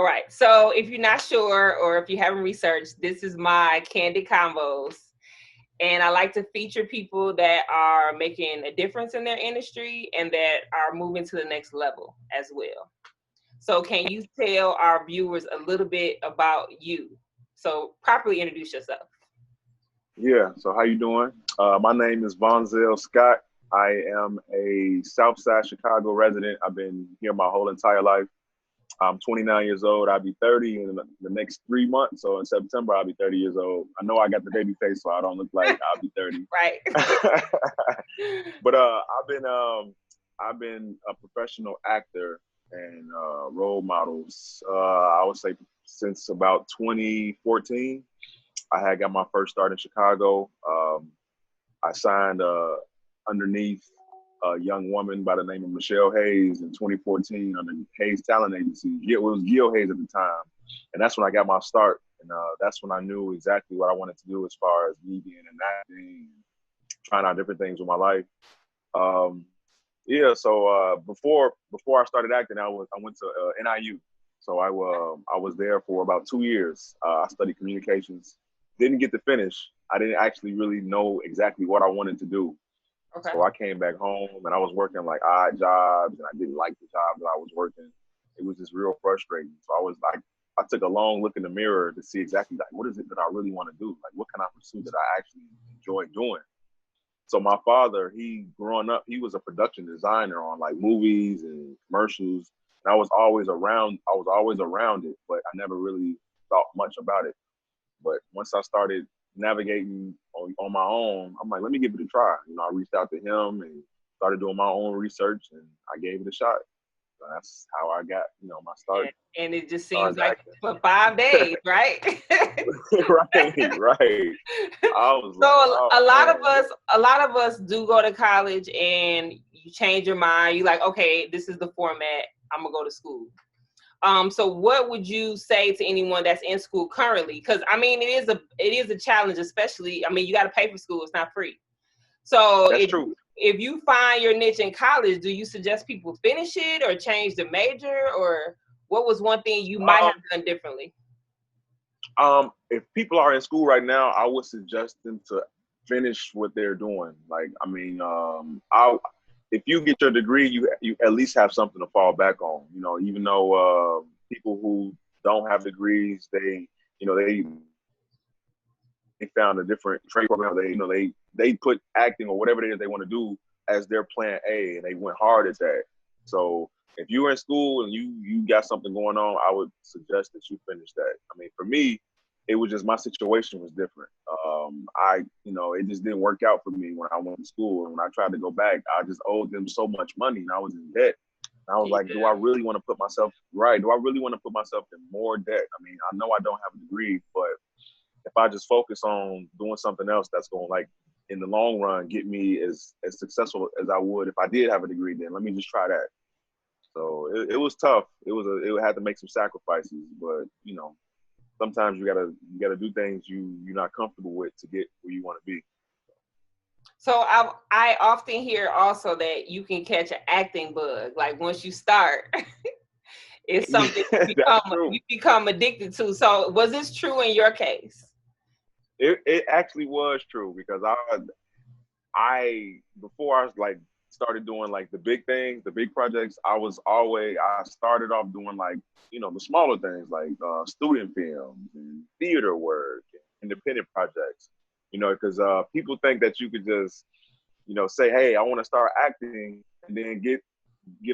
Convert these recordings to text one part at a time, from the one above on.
All right. So if you're not sure or if you haven't researched, this is my Candid Convos. And I like to feature people that are making a difference in their industry and that are moving to the next level as well. So can you tell our viewers a little bit about you? So properly introduce yourself. Yeah, so how you doing? My name is Vonzell Scott. I am a Southside Chicago resident. I've been here my whole entire life. I'm 29 years old. I'll be 30 in the next 3 months. So in September, I'll be 30 years old. I know I got the baby face, so I don't look like I'll be 30. Right. But I've been a professional actor and role models. I would say since about 2014. I had got my first start in Chicago. I signed underneath a young woman by the name of Michelle Hayes in 2014 under Hayes Talent Agency. It was Gil Hayes at the time. And that's when I got my start. And that's when I knew exactly what I wanted to do as far as me being in acting, trying out different things with my life. So before I started acting, I went to NIU. So I was there for about 2 years. I studied communications. Didn't get to finish. I didn't actually really know exactly what I wanted to do. Okay. So I came back home and I was working like odd jobs and I didn't like the job that I was working. It was just real frustrating. So I took a long look in the mirror to see exactly like, what is it that I really want to do? Like, what can I pursue that I actually enjoy doing? So my father, growing up, he was a production designer on like movies and commercials. And I was always around it, but I never really thought much about it. But once I started navigating on my own, I'm like, let me give it a try. I reached out to him and started doing my own research, and I gave it a shot. So that's how I got, my start. And it just seems like for 5 days, right? right. I was so like, a lot man. a lot of us do go to college and you change your mind. You're like, okay, this is the format. I'm gonna go to school. So what would you say to anyone that's in school currently? Because I mean, it is a challenge, especially. I mean, you got to pay for school; it's not free. So That's true. If you find your niche in college, do you suggest people finish it or change the major, or what was one thing you might have done differently? If people are in school right now, I would suggest them to finish what they're doing. Like, I mean, if you get your degree, you at least have something to fall back on. Even though people who don't have degrees, they found a different trade program. They put acting or whatever it is they want to do as their plan A, and they went hard at that. So if you're in school and you got something going on, I would suggest that you finish that. I mean, for me, it was just my situation was different. It just didn't work out for me when I went to school. And when I tried to go back, I just owed them so much money and I was in debt. And I was like, do I really want to put myself right? Do I really want to put myself in more debt? I mean, I know I don't have a degree, but if I just focus on doing something else that's going to, like, in the long run, get me as successful as I would if I did have a degree, then let me just try that. So it was tough. It had to make some sacrifices, but sometimes you gotta do things you're not comfortable with to get where you want to be. So I often hear also that you can catch an acting bug. Like once you start, it's something you become addicted to. So was this true in your case? It actually was true because I before I was like started doing like the big things, the big projects, I started off doing like, the smaller things like student films and theater work, and independent projects, because people think that you could just, say, hey, I want to start acting and then get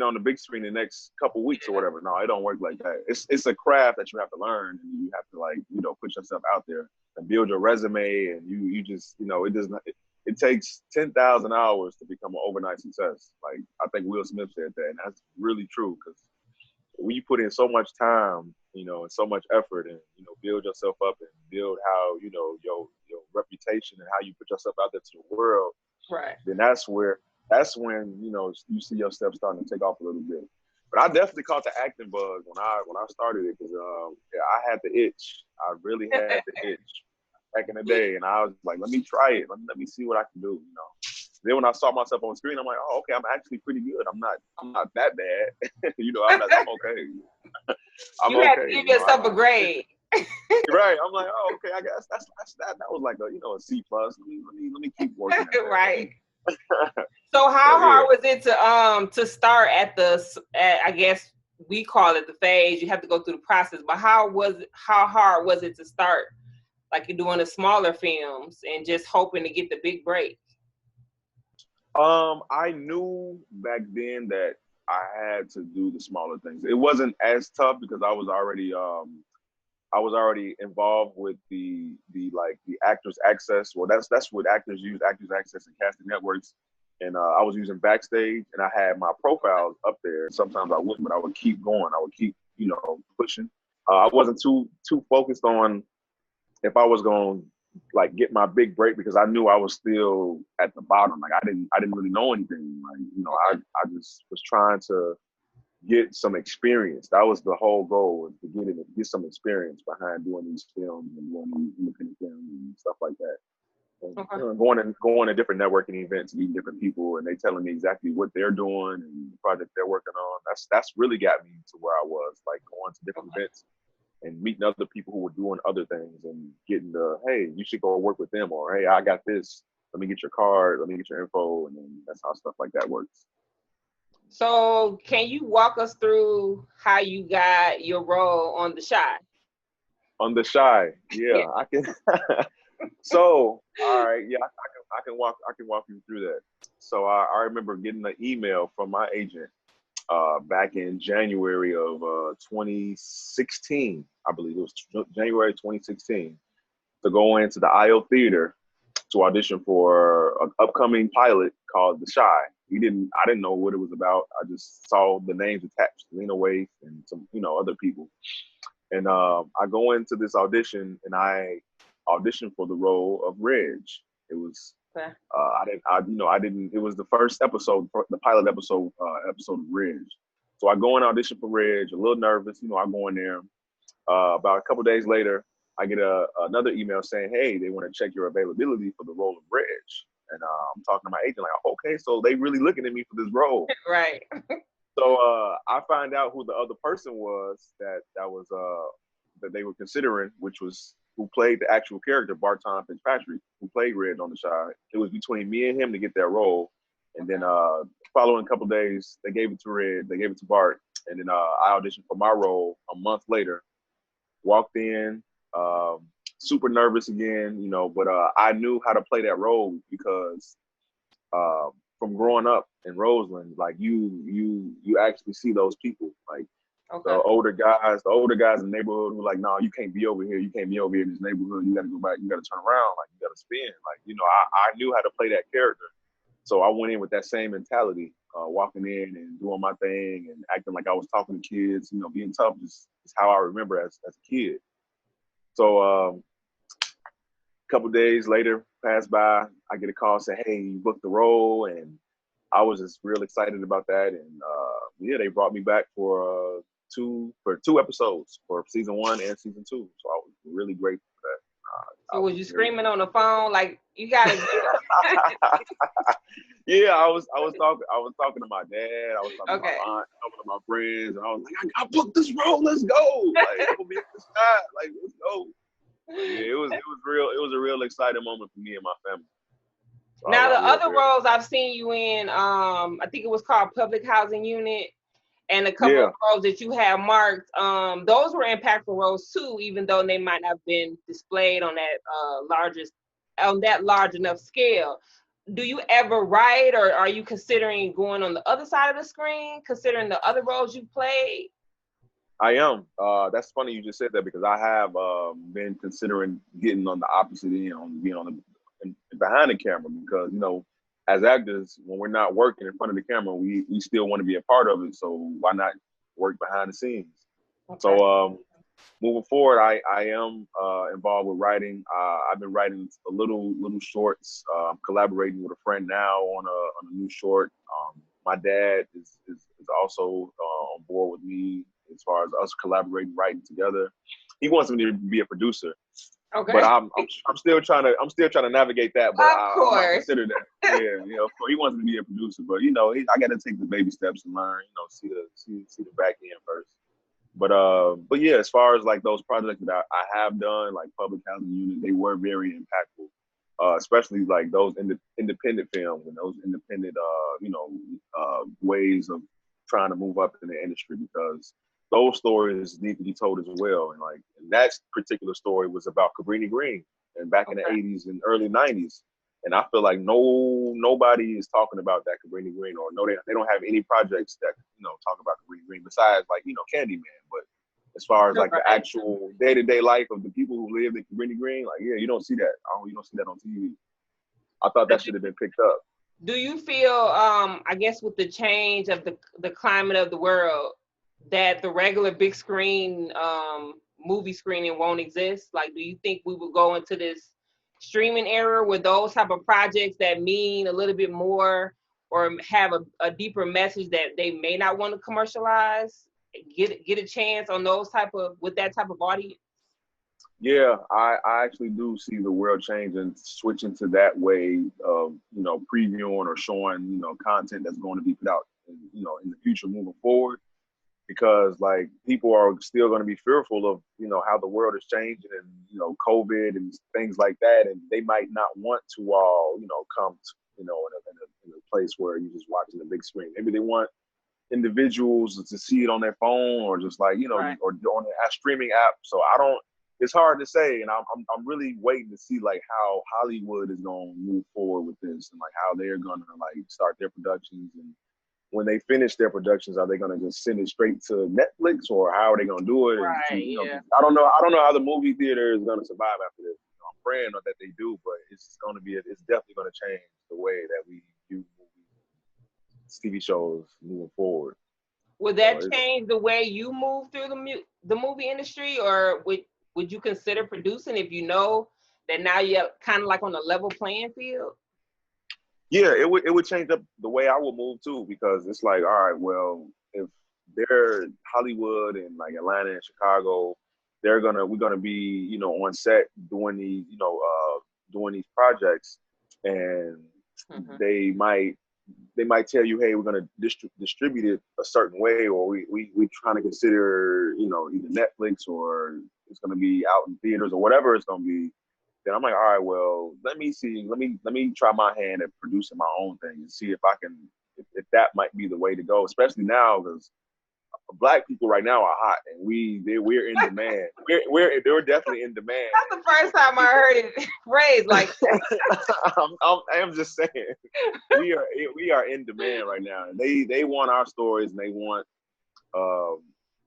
on the big screen the next couple weeks or whatever. No, it don't work like that. It's a craft that you have to learn, and you have to, like, put yourself out there and build your resume, and you just, it does not. It takes 10,000 hours to become an overnight success. Like, I think Will Smith said that, and that's really true because when you put in so much time, and so much effort, and build yourself up and build how your reputation and how you put yourself out there to the world, right? Then that's when you see yourself starting to take off a little bit. But I definitely caught the acting bug when I started it because I had the itch. I really had the itch back in the day, and I was like, let me try it. Let me see what I can do. Then when I saw myself on screen, I'm like, oh, okay, I'm actually pretty good. I'm not that bad. I'm okay. I'm You had to okay. give yourself a grade. Right. I'm like, oh, okay. I guess that's that. That was like a C plus. Let me keep working at that. Right. So So how yeah. hard was it to start at I guess we call it the phase. You have to go through the process, but how hard was it to start like you're doing the smaller films and just hoping to get the big break? I knew back then that I had to do the smaller things. It wasn't as tough because I was already involved with the Actors Access. Well, that's what actors use, Actors Access and casting networks. And I was using Backstage, and I had my profiles up there. Sometimes I wouldn't, but I would keep going. I would keep, pushing. I wasn't too focused on if I was going to like get my big break because I knew I was still at the bottom. Like I didn't really know anything. Like I just was trying to get some experience. That was the whole goal, was to get some experience behind doing these films and doing these independent films and stuff like that. And, going to different networking events, meeting different people, and they telling me exactly what they're doing and the project they're working on. That's really got me to where I was, like going to different events and meeting other people who were doing other things and getting hey, you should go work with them, or hey, I got this. Let me get your card. Let me get your info, and then that's how stuff like that works. So can you walk us through how you got your role on The Chi? On The Chi, yeah. I can. So, all right, yeah, I can walk you through that. So I remember getting an email from my agent back in January of 2016. I believe it was January 2016, to go into the IO Theater to audition for an upcoming pilot called The Chi. I didn't know what it was about. I just saw the names attached, Lena Waithe and some, other people. And I go into this audition and I auditioned for the role of Reg. It was I didn't. It was the first episode, the pilot episode of Reg. So I go and audition for Reg. A little nervous, I go in there. About a couple days later, I get another email saying, "Hey, they want to check your availability for the role of Reg." And I'm talking to my agent like, "Okay, so they really looking at me for this role." Right. So I find out who the other person was that they were considering, which was who played the actual character, Barton Fitzpatrick, who played Red on The Chi. It was between me and him to get that role. And then following a couple of days, they gave it to Red, they gave it to Bart. And then I auditioned for my role a month later. Walked in, super nervous again, but I knew how to play that role because from growing up in Roseland, like you actually see those people, like the older guys in the neighborhood who are like, no, you can't be over here. You can't be over here in this neighborhood. You got to go back. You got to turn around. Like you got to spin. Like, I knew how to play that character. So I went in with that same mentality, walking in and doing my thing and acting like I was talking to kids, being tough is how I remember as a kid. So a couple days later passed by, I get a call say, hey, you booked the role. And I was just real excited about that. And they brought me back for two episodes for season 1 and season 2. So I was really grateful for that. So was you screaming on the phone like you gotta Yeah, I was talking to my dad, I was talking to my aunt, talking to my friends, and I was like, I booked this role, let's go. Like I'm gonna be at the sky, like let's go. Yeah, it was a real exciting moment for me and my family. So now the other roles I've seen you in, I think it was called Public Housing Unit, and a couple of roles that you have marked, those were impactful roles too, even though they might not have been displayed on that large enough scale. Do you ever write, or are you considering going on the other side of the screen, considering the other roles you played? I am. That's funny you just said that because I have been considering getting on the opposite end, on being on behind the camera, because as actors, when we're not working in front of the camera, we still want to be a part of it. So why not work behind the scenes? Okay. So moving forward, I am involved with writing. I've been writing little shorts, collaborating with a friend now on a new short. My dad is also on board with me as far as us collaborating, writing together. He wants me to be a producer. Okay. But I'm still trying to navigate that. But I might consider that. Yeah, of course, he wants me to be a producer, but I got to take the baby steps and learn. See the back end first. But yeah, as far as like those projects that I have done, like Public Housing Unit, they were very impactful. Especially like those independent films and those independent, ways of trying to move up in the industry, because those stories need to be told as well. And that particular story was about Cabrini Green, and back in the Okay. '80s and early '90s. And I feel like nobody is talking about that Cabrini Green, or no, they don't have any projects that talk about Cabrini Green besides like Candyman. But as far as like the Right. actual day-to-day life of the people who live in Cabrini Green, like, yeah, you don't see that. You don't see that on TV. I thought that should have been picked up. Do you feel, I guess with the change of the climate of the world, that the regular big screen movie screening won't exist? Like, do you think we will go into this streaming era where those type of projects that mean a little bit more or have a deeper message that they may not want to commercialize get a chance on those type of with that type of audience? Yeah, I actually do see the world changing, switching to that way of previewing or showing content that's going to be put out in the future moving forward, because like people are still going to be fearful of how the world is changing, and COVID and things like that, and they might not want to all come in a place where you're just watching the big screen. Maybe they want individuals to see it on their phone, or just like Right. or on a streaming app. So I don't. It's hard to say, and I'm really waiting to see like how Hollywood is going to move forward with this, and like how they're going to like start their productions, and when they finish their productions, are they going to just send it straight to Netflix, or how are they going to do it? And Right. Yeah. I don't know. I don't know how the movie theater is going to survive after this. I'm praying that they do, but it's going to be. It's definitely going to change the way that we view movies, TV shows moving forward. Would So that change the way you move through the movie industry, or would you consider producing if you know that now you're kind of like on a level playing field? yeah, it would change up the way I would move too, because it's like, all right, well, if they're Hollywood and like Atlanta and Chicago, we're gonna be on set doing these projects, and Mm-hmm. they might tell you, hey, we're gonna distribute it a certain way, or we trying to consider either Netflix, or it's gonna be out in theaters, or whatever it's gonna be. Then I'm like, all right, well, let me see, let me try my hand at producing my own thing and see if I can, if that might be the way to go, especially now, because Black people right now are hot, and we're in demand. They're definitely in demand, That's the and first time I heard it phrased like I'm just saying, we are in demand right now, and they want our stories, and they want um,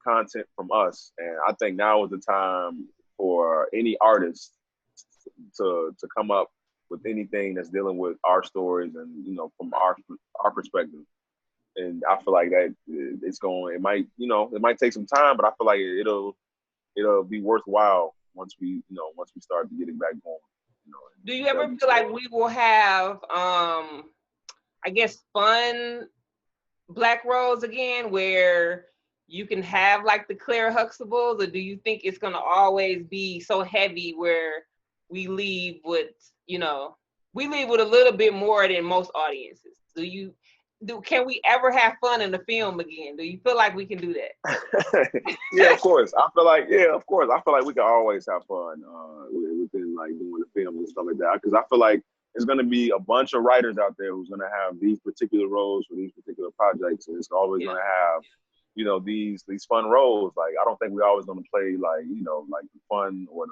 content from us, and I think now is the time for any artist to come up with anything that's dealing with our stories, and from our perspective. And I feel like that it might take some time, but I feel like it'll be worthwhile once we start getting back going. do you And ever there'll be feel like stories. we will have I guess fun Black roles again where you can have like the Claire Huxtables, or do you think it's gonna always be so heavy where we leave with, you know, we leave with a little bit more than most audiences? Can we ever have fun in the film again? Do you feel like we can do that? Yeah, of course. I feel like of course. I feel like we can always have fun within like doing the film and stuff like that. Because I feel like there's going to be a bunch of writers out there who's going to have these particular roles for these particular projects, and it's always Yeah. going to have these fun roles. Like, I don't think we're always going to play like like the fun, or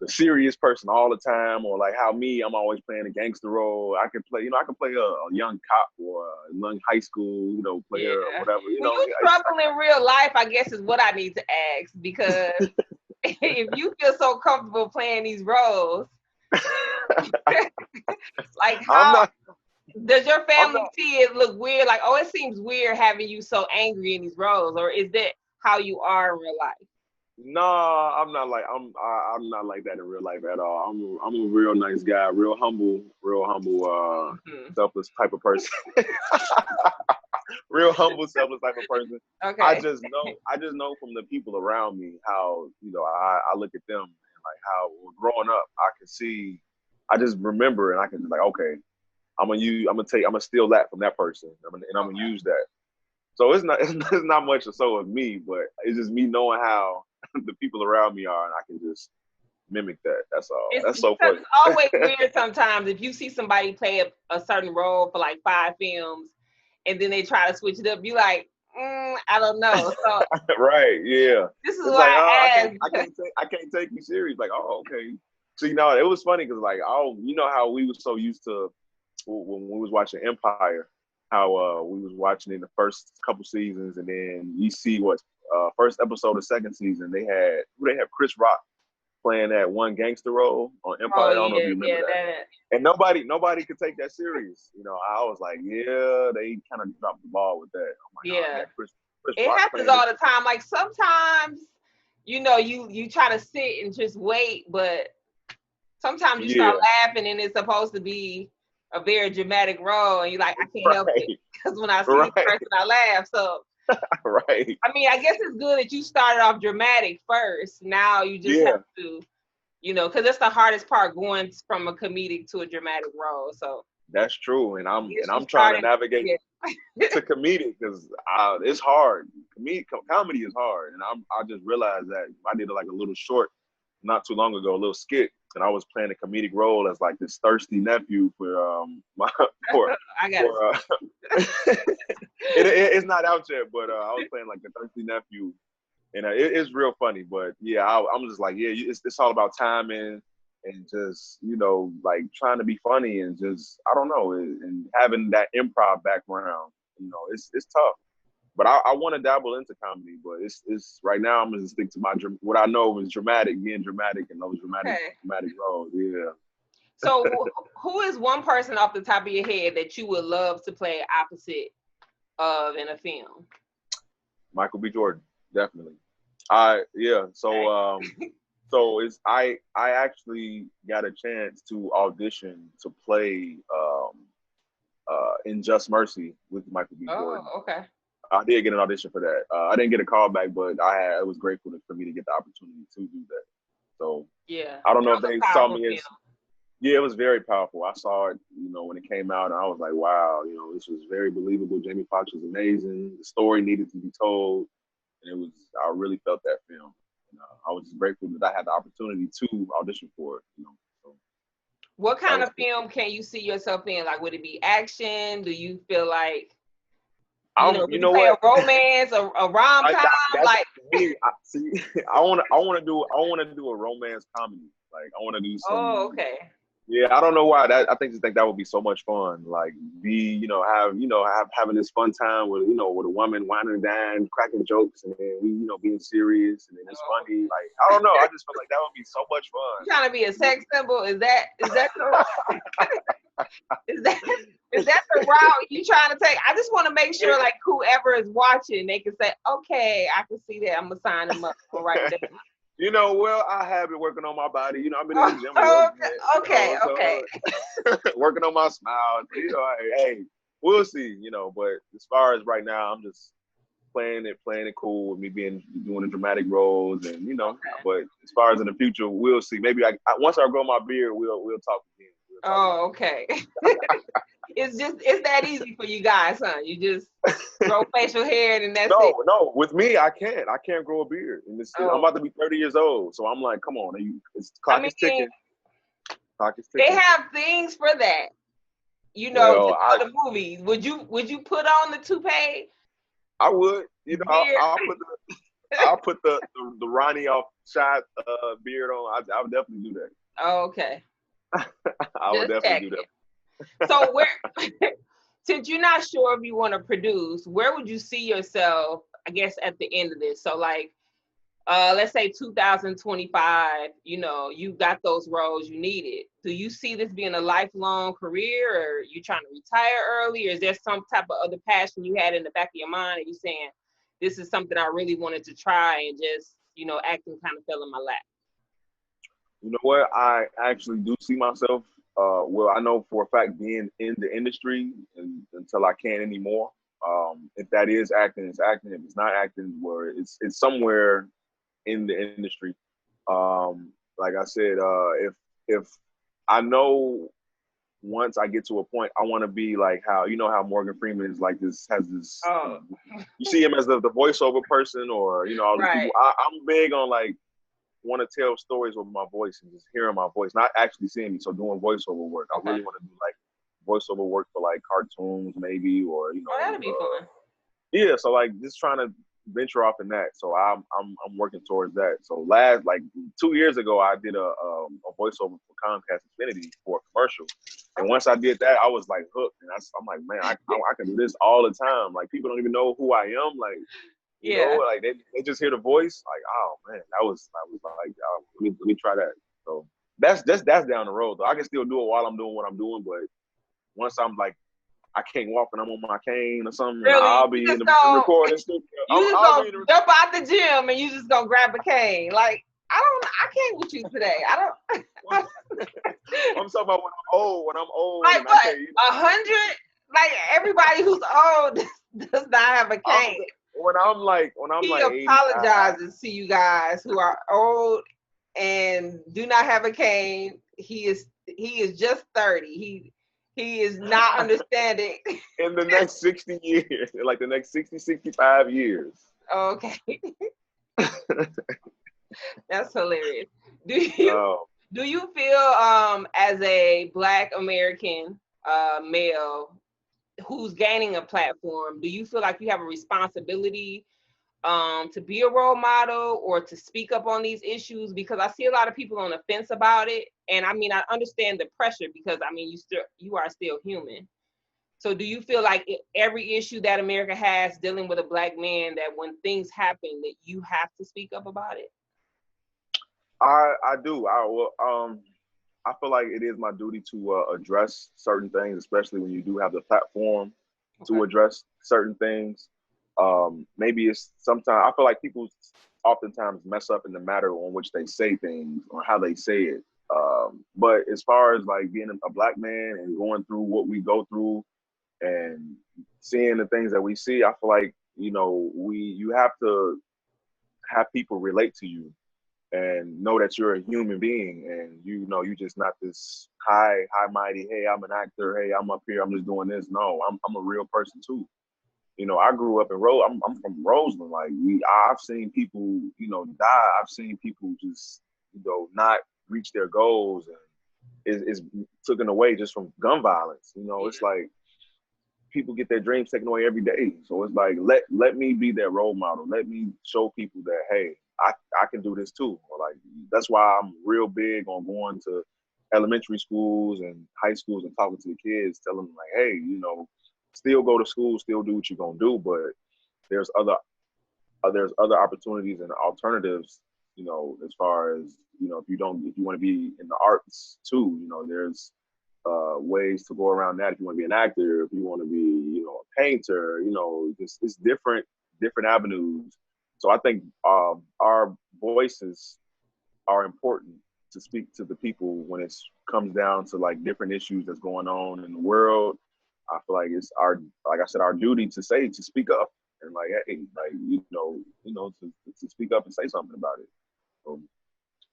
the serious person all the time, or like how I'm always playing a gangster role. I can play, I can play a young cop, or a young high school, Yeah. player, or whatever. When you struggle in real life, I guess is what I need to ask, because if you feel so comfortable playing these roles, like I'm how not. does your I'm family not. see it look weird? Like, oh, it seems weird having you so angry in these roles, or is that how you are in real life? No, I'm not like that in real life at all. I'm a real nice guy, real humble, Hmm. selfless type of person. Real humble, selfless type of person. Okay. I just know from the people around me how I look at them, and like how growing up I can see. I just remember, and I can be like, okay, I'm gonna steal that from that person, and I'm gonna Okay. use that. So it's not much or so of me, but it's just me knowing how the people around me are, and I can just mimic that. That's all. It's That's so because funny. it's always weird sometimes if you see somebody play a certain role for like 5 films, and then they try to switch it up. You like, I don't know. So Right? Yeah. this is It's like, why oh, I asked. I can't take you serious. Like, oh, okay. See, no, it was funny because like, oh, you know how we was so used to when we was watching Empire, how we was watching in the first couple seasons, and then you see what first episode of second season they have Chris Rock playing that one gangster role on Oh Empire. I don't know if yeah, you remember yeah, that. that. And nobody could take that serious. You know, I was like, yeah, they kind of dropped the ball with that. I'm like, oh, Yeah, yeah, Chris it Rock happens playing this. all the time. Like sometimes, you try to sit and just wait, but sometimes you start Yeah, laughing and it's supposed to be a very dramatic role, and you're like, I can't help it right, because when I see this right, person, I laugh. So right. I mean, I guess it's good that you started off dramatic first. Now you just Yeah, have to, because that's the hardest part going from a comedic to a dramatic role. So that's true. And I guess you I'm trying to started, navigate yeah. to comedic because it's hard. Comedy is hard, and I just realized that I did like a little short not too long ago, a little skit, and I was playing a comedic role as like this thirsty nephew for for I got for it's not out yet, but I was playing like the thirsty nephew, and it's real funny. But yeah, I'm just like, yeah, it's all about timing and just like trying to be funny and just I don't know, and having that improv background, it's tough. But I want to dabble into comedy, but it's right now I'm gonna stick to what I know is being dramatic, and those Okay. dramatic roles. Yeah, So who is one person off the top of your head that you would love to play opposite of in a film? Michael B. Jordan, definitely. Yeah. So I actually got a chance to audition to play in Just Mercy with Michael B. Jordan. Oh, okay. I did get an audition for that. I didn't get a call back, but I was grateful for me to get the opportunity to do that. So Yeah, I don't know that if was they a saw powerful me film. as yeah, it was very powerful. I saw it, when it came out, and I was like, wow, this was very believable. Jamie Foxx was amazing. The story needed to be told, and I really felt that film. I was just grateful that I had the opportunity to audition for it. So What that kind was of cool. film can you see yourself in? Like, would it be action? Do you feel like, You would you know play a what? romance, a rom com? That's Like, me. See, I want to do a romance comedy. Like I want to do oh, some. okay. Yeah, I don't know why. Just think that would be so much fun. Like having this fun time with a woman whining and dying, cracking jokes, and then being serious, and then it's Oh. funny. Like I don't know. I just feel like that would be so much You trying to be a sex symbol? Is that is that is that the route you trying to take? I just want to make sure, like, whoever is watching, they can say, okay, I can see that. I'm gonna sign them up. I'm gonna write it down. Well, I have been working on my body. I've been in the gym a little bit. Okay. Working on my smile. Hey, we'll see. But as far as right now, I'm just playing it cool with me doing the dramatic roles, and Okay. But as far as in the future, we'll see. Maybe once I grow my beard, we'll talk again. Oh, okay. It's that easy for you guys, huh? You just grow facial hair and that's it. No. With me, I can't grow a beard, and I'm about to be 30 years old. So I'm like, come on, clock is ticking. Clock is ticking. They have things for that. Well, for the movie. Would you put on the toupee? I would. Beard? I'll put the Ronnie off shot beard on. I would definitely do that. Oh, okay. I would definitely do that. So since you're not sure if you want to produce, where would you see yourself, I guess, at the end of this? So like, let's say 2025, you got those roles you needed. Do you see this being a lifelong career, or you trying to retire early, or is there some type of other passion you had in the back of your mind and you saying, this is something I really wanted to try and just, acting kind of fell in my lap? You know what? I actually do see myself. Well, I know for a fact being in the industry until I can't anymore. If that is acting, it's acting. If it's not acting, where it's somewhere in the industry. Like I said, if I know once I get to a point, I want to be like how, you know, how Morgan Freeman is like this, has this, Oh, you see him as the voiceover person, or, you know, all these people. right. I'm big on like, want to tell stories with my voice and just hearing my voice, not actually seeing me. So doing voiceover work, I Okay. really want to do like voiceover work for like cartoons maybe, or, you Oh, know, that'll be fun. yeah. So like just trying to venture off in that. So I'm working towards that. So last like 2 years ago, I did a voiceover for Comcast Infinity for a commercial, and once I did that, I was like hooked, and I'm like, man, I can do this all the time. Like people don't even know who I am. Like, you know, Yeah. like they just hear the voice. Like, oh man, I was like, oh, let me try that. So that's down the road though. I can still do it while I'm doing what I'm doing, but once I'm like, I can't walk and I'm on my cane or something, and Really, I'll you be in just the gonna recording studio. you just I'll be gonna in the. jump out the gym and you just gonna grab a cane. Like I can't with you today. I don't. I'm talking about when I'm old. When I'm old Like and I what? can't. 100? Like everybody who's old does not have a I'm, cane. when I'm He like 85. apologizes to you guys who are old and do not have a cane. He is just 30. He is not understanding. In the next 60 years, like the next 60, 65 years. Okay, that's hilarious. Do you Uh, do you feel as a Black American male who's gaining a platform, do you feel like you have a responsibility to be a role model or to speak up on these issues? Because I see a lot of people on the fence about it, and I mean I understand the pressure because I mean you are still human. So do you feel like every issue that America has dealing with a Black man, that when things happen that you have to speak up about it? I do. I feel like it is my duty to address certain things, especially when you do have the platform Okay. to address certain things. Maybe it's sometimes I feel like people oftentimes mess up in the matter on which they say things or how they say it. But as far as like being a Black man and going through what we go through and seeing the things that we see, I feel like, you know, you have to have people relate to you and know that you're a human being, and you know you just not this high mighty, hey, I'm an actor, hey, I'm up here, I'm just doing this. No, I'm a real person too. You know, I grew up in I'm from Roseland. Like I've seen people, you know, die. I've seen people just, you know, not reach their goals, and it's taken away just from gun violence. You know, Yeah. it's like people get their dreams taken away every day. So it's like let me be their role model. Let me show people that, hey, I can do this too. Or like that's why I'm real big on going to elementary schools and high schools and talking to the kids, telling them like, hey, you know, still go to school, still do what you're gonna do, but there's there's other opportunities and alternatives. You know, as far as, you know, if you want to be in the arts too, you know, there's ways to go around that. If you want to be an actor, if you want to be, you know, a painter, you know, it's different avenues. So I think our voices are important to speak to the people when it comes down to like different issues that's going on in the world. I feel like it's our, like I said, our duty to speak up and like, hey, like, to speak up and say something about it. So,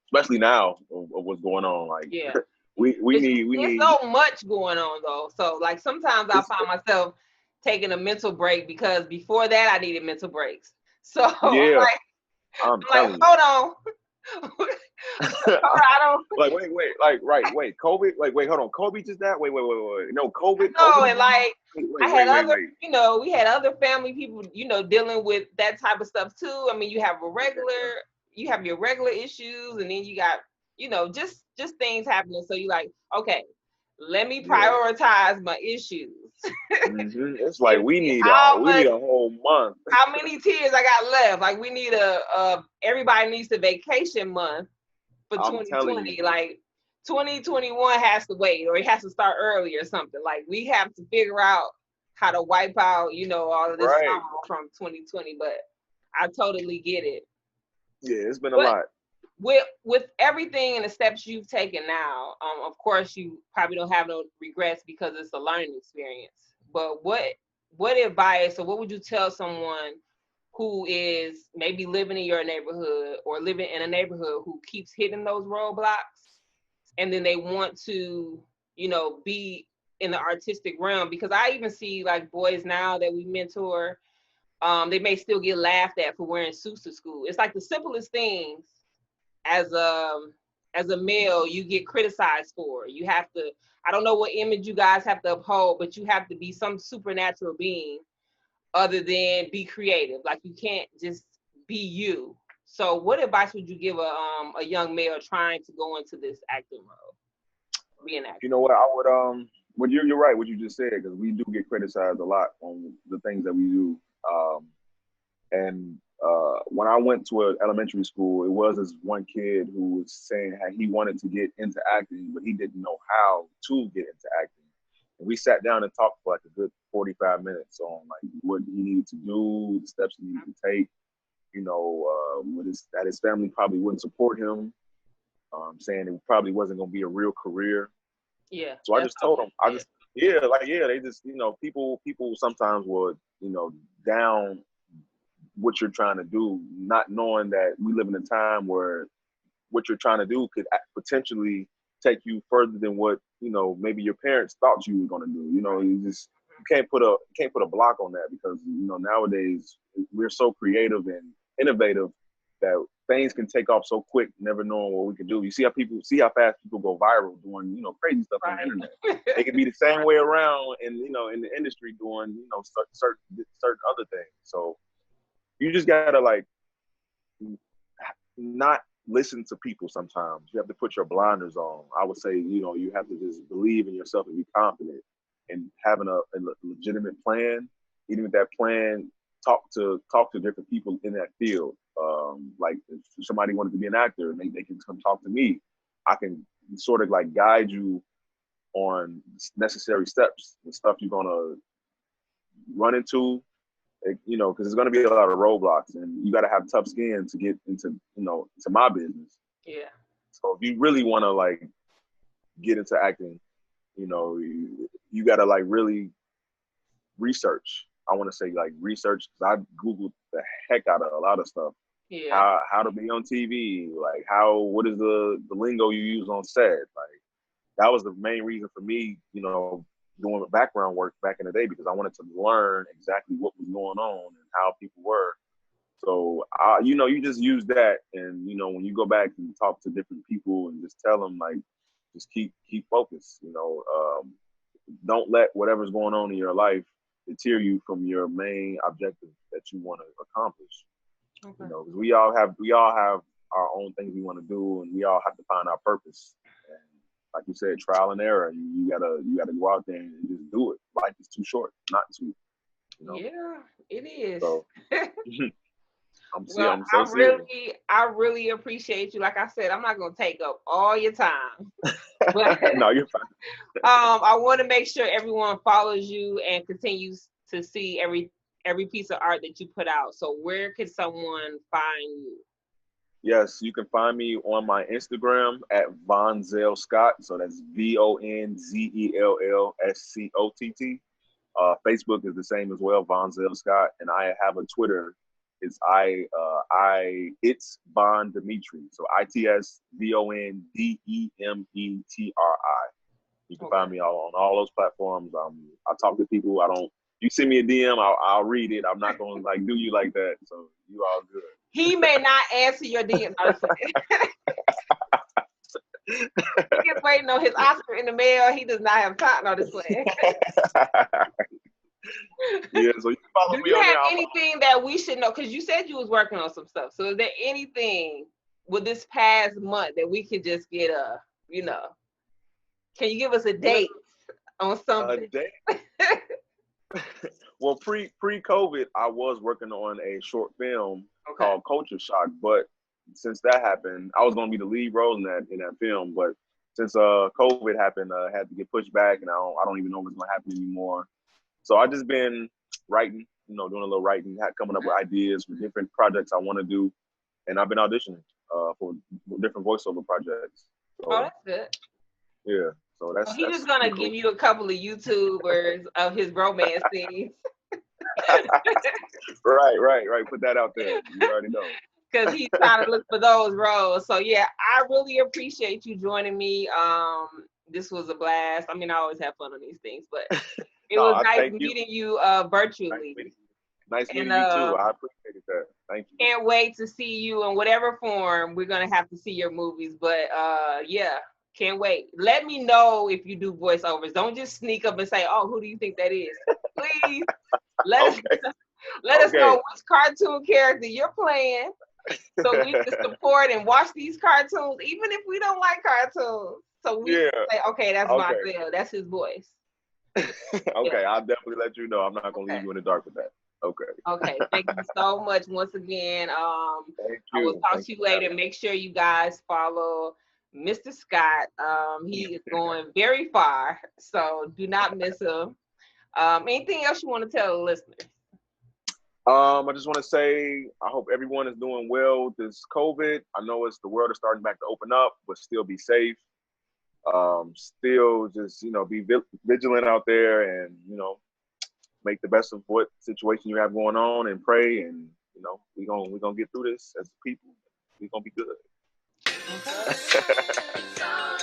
especially now of what's going on, like Yeah. we we It's need so much going on though. So like sometimes I it's find myself taking a mental break because before that I needed mental breaks. So yeah, I'm I'm like, telling you. hold on. I don't Like wait, like right, wait, COVID, like wait, hold on, Kobe just that? Wait. No, COVID know. is And going on? like I had other, Wait. we had other family people, dealing with that type of stuff too. I mean, you have your regular issues, and then you got, just things happening. So you like, okay, let me Yeah. prioritize my issues. It's like And see we need a whole month. how many tears I got left. Like we need everybody needs a vacation month for I'm telling 2020. you. Like 2021 has to wait, or it has to start early or something. Like we have to figure out how to wipe out, all of this Right. sorrow from 2020. But I totally get it. Yeah, it's been a But lot. with everything and the steps you've taken now, of course you probably don't have no regrets because it's a learning experience. But what advice, or what would you tell someone who is maybe living in your neighborhood or living in a neighborhood who keeps hitting those roadblocks, and then they want to be in the artistic realm. Because I even see like boys now that we mentor, they may still get laughed at for wearing suits to school. It's like the simplest things as a male you get criticized for. You have to, I don't know what image you guys have to uphold, but you have to be some supernatural being other than be creative. Like you can't just be you. So what advice would you give a young male trying to go into this acting role? Be an actor. You know what? I would well, you're right what you just said, because we do get criticized a lot on the things that we do. And when I went to an elementary school, it was this one kid who was saying how he wanted to get into acting, but he didn't know how to get into acting. And we sat down and talked for like a good 45 minutes on like what he needed to do, the steps he needed to take. That his family probably wouldn't support him, saying it probably wasn't going to be a real career. Yeah. So I just told him, they just, people sometimes would, down what you're trying to do, not knowing that we live in a time where what you're trying to do could potentially take you further than what, maybe your parents thought you were going to do. You can't put a block on that, because, nowadays we're so creative and innovative that things can take off so quick, never knowing what we can do. You see how fast people go viral doing, crazy stuff on the internet. It can be the same way around in the industry doing, certain other things. So you just gotta like not listen to people sometimes. You have to put your blinders on. I would say, you have to just believe in yourself and be confident, and having a legitimate plan. Even if that plan, talk to different people in that field. Like if somebody wanted to be an actor, they can come talk to me. I can sort of like guide you on necessary steps and stuff you're gonna run into, because there's gonna be a lot of roadblocks, and you got to have tough skin to get into, to my business. Yeah. So if you really want to like get into acting, you got to like really research. I want to say like research, because I Googled the heck out of a lot of stuff. Yeah. How to be on TV, like what is the lingo you use on set. Like that was the main reason for me, doing background work back in the day, because I wanted to learn exactly what was going on and how people were. So, you just use that, and when you go back and talk to different people and just tell them like, just keep focused. Don't let whatever's going on in your life deter you from your main objective that you want to accomplish. Okay. Because we all have our own things we want to do, and we all have to find our purpose. And like you said, trial and error. You gotta go out there and just do it. Life is too short not to. Yeah, it is. So, I really appreciate you. Like I said, I'm not gonna take up all your time. But no, you're fine. I want to make sure everyone follows you and continues to see every piece of art that you put out. So where can someone find you? Yes, you can find me on my Instagram at Vonzell Scott. So that's VONZELLSCOTT. Facebook is the same as well, Vonzell Scott, and I have a Twitter. It's it's Von Dimitri. So ITSVONDEMETRI. You can find me on all those platforms. I talk to people. You send me a DM, I'll read it. I'm not gonna like do you like that. So you all good. He may not answer your DM. He's waiting on his Oscar in the mail. He does not have time on this plan. Yeah, so you can follow me. Do you have anything that we should know? Because you said you was working on some stuff. So is there anything with this past month that we could just get can you give us a date on something? A date? Well, pre-COVID, I was working on a short film called Culture Shock, but since that happened, I was going to be the lead role in that film, but since COVID happened, I had to get pushed back, and I don't even know what's going to happen anymore. So I just been writing, doing a little writing, coming up with ideas for different projects I want to do, and I've been auditioning for different voiceover projects. So, oh, that's good. Yeah, so that's. He's just gonna give you a couple of YouTubers of his romance scenes. Right. Put that out there. You already know. Because he's trying to look for those roles. So yeah, I really appreciate you joining me. This was a blast. I mean, I always have fun on these things, but it No, was I nice thank you. meeting you Nice virtually. meeting you. Nice And meeting you too. I appreciated that. Thank you. can't wait to see you in whatever form. We're gonna have to see your movies, but yeah, can't wait. Let me know if you do voiceovers. Don't just sneak up and say, "Oh, who do you think that is?" Please let us Okay. let us know Okay. which cartoon character you're playing, so we can support and watch these cartoons, even if we don't like cartoons. So we Yeah. can say, "Okay, that's Okay. Vonzell. That's his voice." Yeah. Okay. I'll definitely let you know. I'm not gonna Okay. leave you in the dark with that. Okay. Okay, thank you so much once again. Thank I will you. talk Thank to you you for having later. Make sure you guys follow Mr. Scott. He is going very far, so do not miss him. Anything else you want to tell the listeners? I just want to say I hope everyone is doing well with this COVID. I know the world is starting back to open up, but still be safe. Still just be vigilant out there, and make the best of what situation you have going on, and pray, and we gonna get through this as people. We gonna be good. Okay.